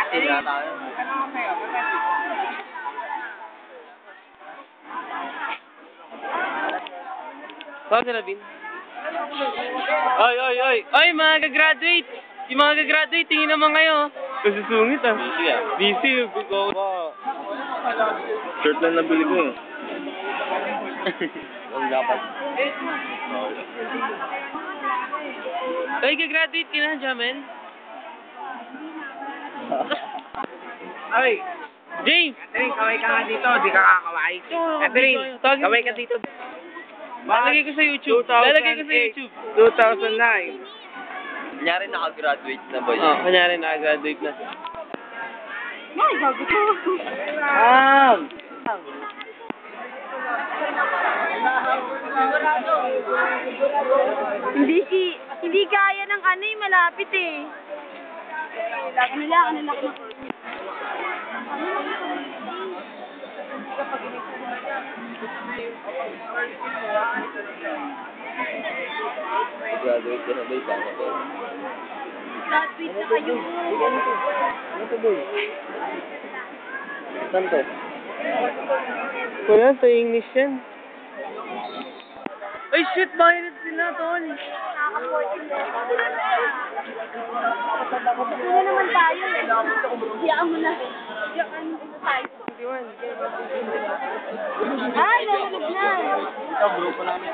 Kaya tayo. Saan sila, Bin? Ay, mga gagraduate! Yung mga gagraduate, tingin naman kayo. Kasi sungit ah. Busy ah. Busy. Shirt lang nabili ko eh. Ang dapat. Ay, gagraduate ka na, Jamel? Ay, James! Catherine, kaway ka nga dito, di ka kakaway. Catherine, kaway ka dito. Lalagay ko sa YouTube. Lalagay ko sa YouTube. 2009. Kunyari nakagraduate na ba yun? Oh, kunyari nakagraduate na. Ay, bago ko. Hindi kaya ng ano eh, malapit eh. Ano lang. Graduate ka na ba yung sana ba? Graduate na kayo. Ano to boy? Saan to? Wala, sa English yan. Ay, shit! Bayad sila, tol! Una naman tayo eh. Iyaan mo na. Iyaan mo tayo. Ah, nahulog na.